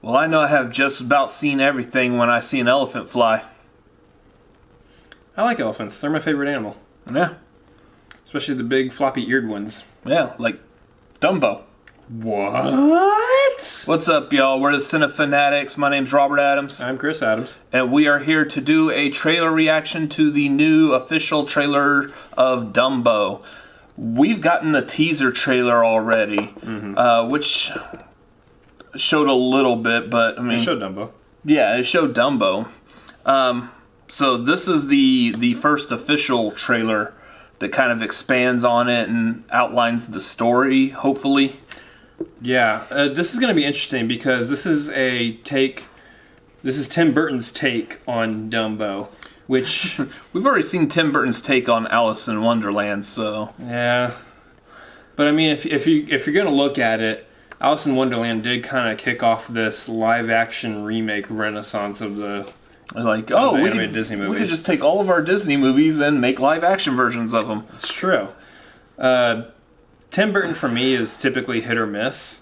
Well, I know I have just about seen everything when I see an elephant fly. I like elephants. They're my favorite animal. Yeah. Especially the big floppy-eared ones. Yeah, like Dumbo. What? What's up, y'all? We're the Cinefanatics. My name's Robert Adams. I'm Chris Adams. And we are here to do a trailer reaction to the new official trailer of Dumbo. We've gotten a teaser trailer already, which showed a little bit, but I mean... It showed Dumbo. Yeah, it showed Dumbo. So this is the first official trailer that kind of expands on it and outlines the story, hopefully. Yeah, this is going to be interesting because this is Tim Burton's take on Dumbo, which... We've already seen Tim Burton's take on Alice in Wonderland, so... Yeah. But I mean, if you're going to look at it, Alice in Wonderland did kind of kick off this live-action remake renaissance of the... Like, oh, we could just take all of our Disney movies and make live-action versions of them. It's true. Tim Burton, for me, is typically hit or miss.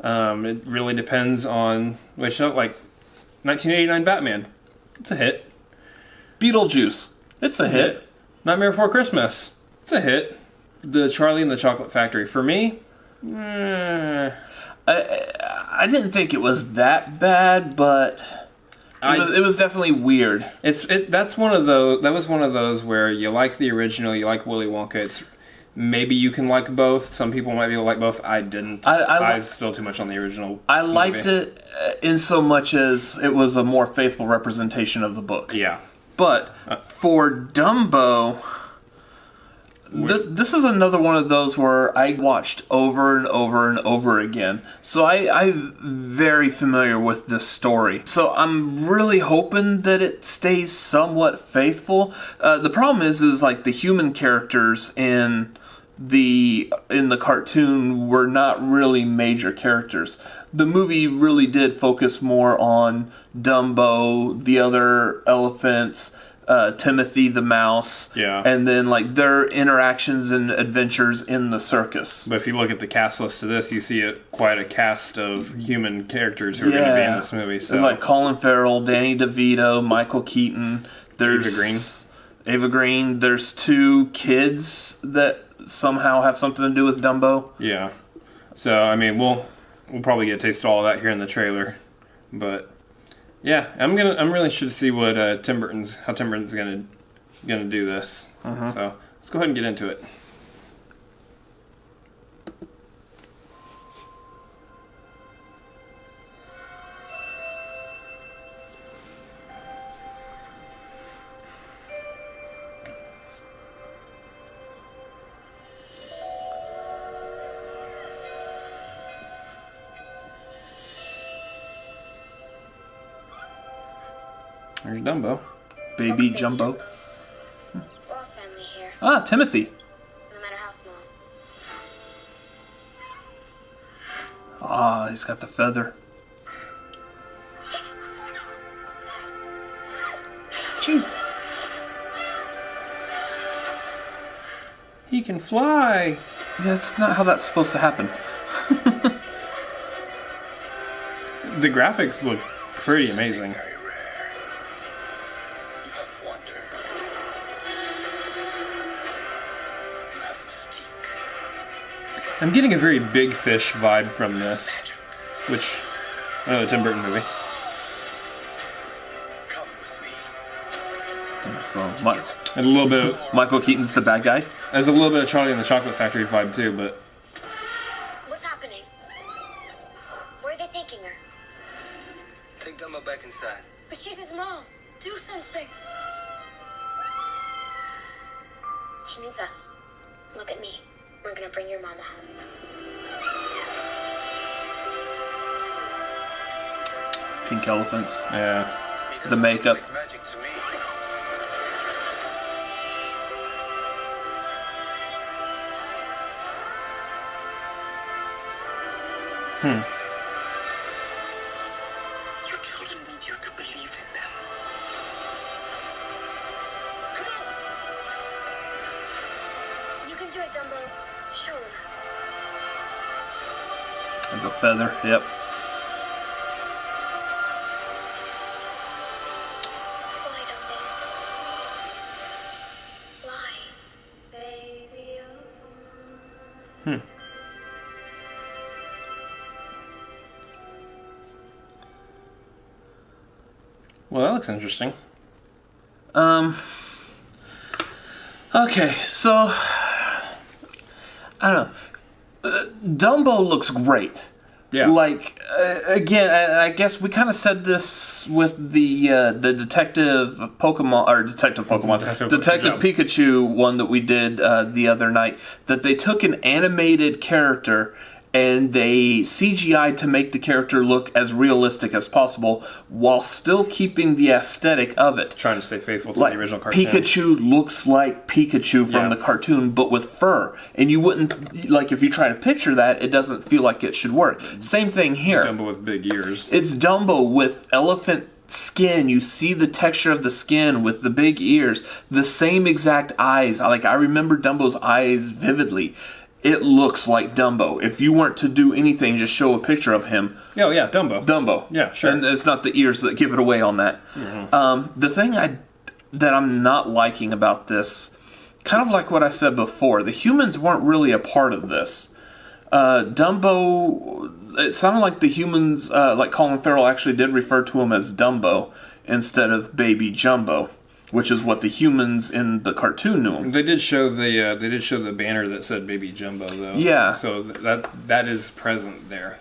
It really depends on... Which, like, 1989 Batman. It's a hit. Beetlejuice. It's a hit. Nightmare Before Christmas. It's a hit. The Charlie and the Chocolate Factory. For me... I didn't think it was that bad, but... It was definitely weird. That was one of those where you like the original, you like Willy Wonka. Maybe you can like both. Some people might be able to like both. I didn't. I was still too much on the original. I liked it in so much as it was a more faithful representation of the book. Yeah. But for Dumbo, this is another one of those where I watched over and over and over again. So I'm very familiar with this story. So I'm really hoping that it stays somewhat faithful. The problem is like the human characters in the cartoon were not really major characters. The movie really did focus more on Dumbo, the other elephants, Timothy the mouse, and then like their interactions and adventures in the circus. But if you look at the cast list of this, you see quite a cast of human characters who are going to be in this movie. So. There's like Colin Farrell, Danny DeVito, Michael Keaton. There's Ava Green. There's two kids that somehow have something to do with Dumbo. Yeah. So I mean, we'll probably get a taste of all of that here in the trailer, but. Yeah, I'm really interested to see what how Tim Burton's gonna do this. So let's go ahead and get into it. There's Dumbo. Baby Jumbo. We're all family here. Ah, Timothy. No matter how small. Ah, he's got the feather. Choo. He can fly. That's not how that's supposed to happen. The graphics look pretty amazing. I'm getting a very Big Fish vibe from this, which another Tim Burton movie. Come with me. So, and a little bit of Michael Keaton's the bad guy. There's a little bit of Charlie and the Chocolate Factory vibe too, but. What's happening? Where are they taking her? Take Dumbo back inside. But she's his mom. Do something. She needs us. Look at me. We're gonna bring your mama home. Pink elephants. Yeah. The makeup. Like magic to me. Your children need you to believe in them. You can do it, Dumbo. Show them. Like a feather, yep. Well, that looks interesting. Okay, so I don't know. Dumbo looks great. Yeah. Like again, I guess we kind of said this with the Detective Pikachu one that we did the other night. That they took an animated character and they CGI'd to make the character look as realistic as possible while still keeping the aesthetic of it. Trying to stay faithful to Like, the original cartoon. Pikachu looks like Pikachu from the cartoon, but with fur. And you wouldn't, like, if you try to picture that, it doesn't feel like it should work. Same thing here. Dumbo with big ears. It's Dumbo with elephant skin. You see the texture of the skin with the big ears. The same exact eyes. Like, I remember Dumbo's eyes vividly. It looks like Dumbo. If you weren't to do anything, just show a picture of him. Oh, yeah, Dumbo. Dumbo. Yeah, sure. And it's not the ears that give it away on that. The thing that I'm not liking about this, kind of like what I said before, the humans weren't really a part of this. Dumbo, it sounded like the humans, like Colin Farrell actually did refer to him as Dumbo instead of Baby Jumbo, which is what the humans in the cartoon knew him. They did show the banner that said Baby Jumbo, though. Yeah. So that is present there.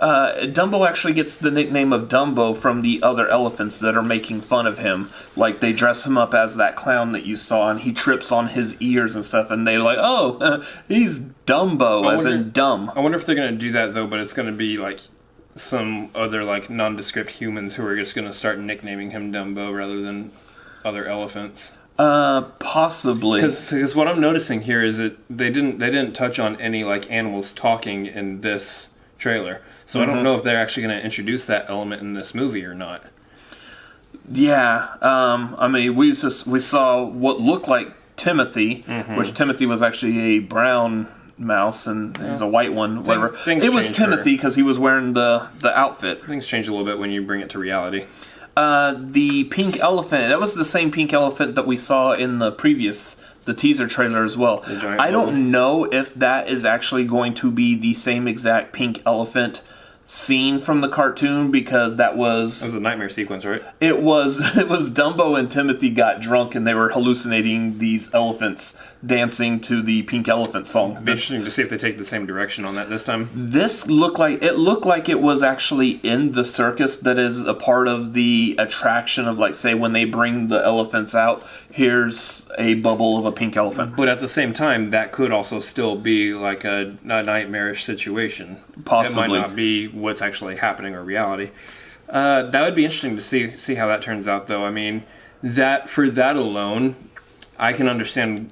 Dumbo actually gets the nickname of Dumbo from the other elephants that are making fun of him. Like, they dress him up as that clown that you saw, and he trips on his ears and stuff, and they're like, oh, he's Dumbo, as in dumb. I wonder if they're going to do that, though, but it's going to be, like, some other, like, nondescript humans who are just going to start nicknaming him Dumbo rather than other elephants. Possibly. Because what I'm noticing here is that they didn't touch on any, like, animals talking in this trailer. So I don't know if they're actually going to introduce that element in this movie or not. Yeah, I mean, we saw what looked like Timothy, which Timothy was actually a brown mouse, and he's a white one, whatever. It was Timothy because he was wearing the outfit. Things change a little bit when you bring it to reality. The pink elephant, that was the same pink elephant that we saw in the teaser trailer as well. I don't know if that is actually going to be the same exact pink elephant scene from the cartoon, because that was a nightmare sequence, right? It was Dumbo and Timothy got drunk and they were hallucinating these elephants dancing to the Pink Elephant song. It'd be interesting to see if they take the same direction on that this time. This looked like it was actually in the circus that is a part of the attraction of, like, say, when they bring the elephants out, here's a bubble of a pink elephant. But at the same time, that could also still be like a nightmarish situation. Possibly. It might not be what's actually happening or reality. That would be interesting to see how that turns out, though. I mean, for that alone, I can understand,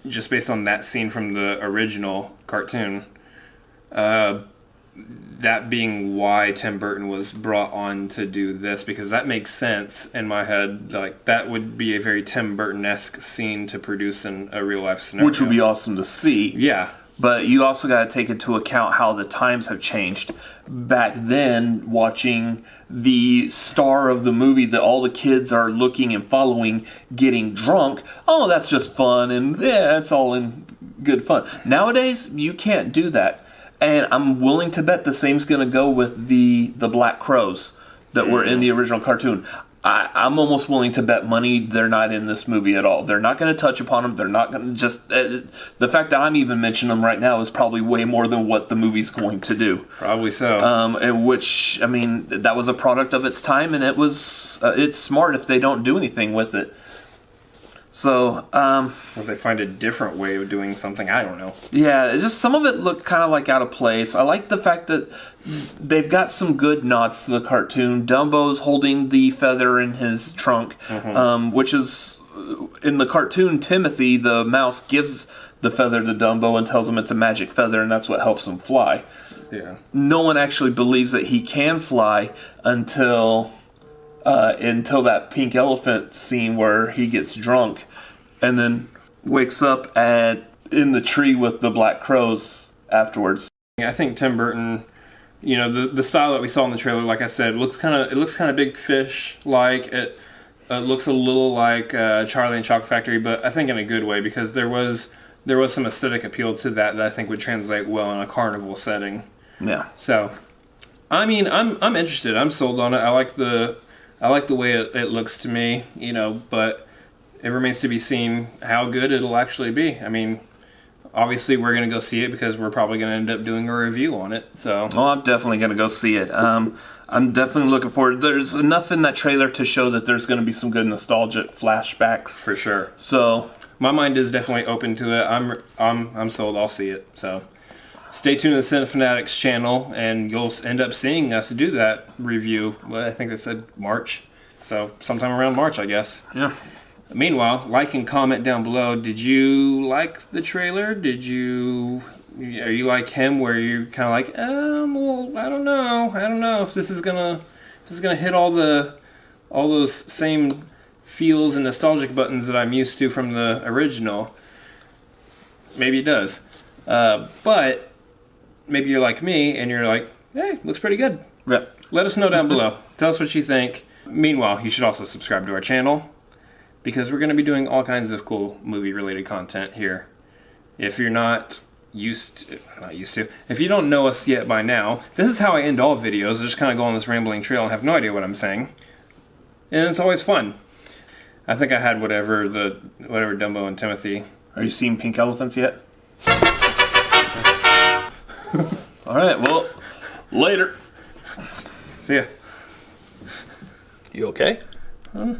just based on that scene from the original cartoon, that being why Tim Burton was brought on to do this, because that makes sense in my head. Like, that would be a very Tim Burton-esque scene to produce in a real-life scenario. Which would be awesome to see. Yeah. But you also got to take into account how the times have changed. Back then, watching the star of the movie that all the kids are looking and following getting drunk, oh, that's just fun, and yeah, it's all in good fun. Nowadays, you can't do that. And I'm willing to bet the same's going to go with the Black Crows that were in the original cartoon. I'm almost willing to bet money they're not in this movie at all. They're not going to touch upon them. They're not going to just... the fact that I'm even mentioning them right now is probably way more than what the movie's going to do. Probably so. Which, I mean, that was a product of its time, and it was... it's smart if they don't do anything with it. So, Or they find a different way of doing something, I don't know. Yeah, just some of it looked kind of like out of place. I like the fact that they've got some good nods to the cartoon. Dumbo's holding the feather in his trunk, which is, in the cartoon, Timothy, the mouse, gives the feather to Dumbo and tells him it's a magic feather, and that's what helps him fly. Yeah. No one actually believes that he can fly until that pink elephant scene where he gets drunk and then wakes up in the tree with the Black Crows afterwards. I think Tim Burton, you know, the style that we saw in the trailer, like I said, it looks kind of Big Fish like. It looks a little like Charlie and Chocolate Factory, but I think in a good way, because there was there was some aesthetic appeal to that I think would translate well in a carnival setting. Yeah. So, I mean, I'm interested. I'm sold on it. I like the way it looks to me, you know, but it remains to be seen how good it'll actually be. I mean, obviously we're going to go see it because we're probably going to end up doing a review on it. So, well, I'm definitely going to go see it. I'm definitely looking forward. There's enough in that trailer to show that there's going to be some good nostalgic flashbacks. For sure. So, my mind is definitely open to it. I'm sold. I'll see it. So, stay tuned to the Cinefanatics channel, and you'll end up seeing us do that review. Well, I think they said March. So, sometime around March, I guess. yeah. Meanwhile, like and comment down below. Did you like the trailer? Are you like him, where you're kind of like, well, I don't know if this is gonna hit all those same feels and nostalgic buttons that I'm used to from the original. Maybe it does, but maybe you're like me and you're like, hey, looks pretty good. Yeah. Let us know down below. Tell us what you think. Meanwhile, you should also subscribe to our channel, because we're going to be doing all kinds of cool movie-related content here. If you're not used to, if you don't know us yet by now, this is how I end all videos. I just kind of go on this rambling trail and have no idea what I'm saying. And it's always fun. I think I had whatever Dumbo and Timothy. Are you seeing pink elephants yet? All right, well, later. See ya. You okay? Huh?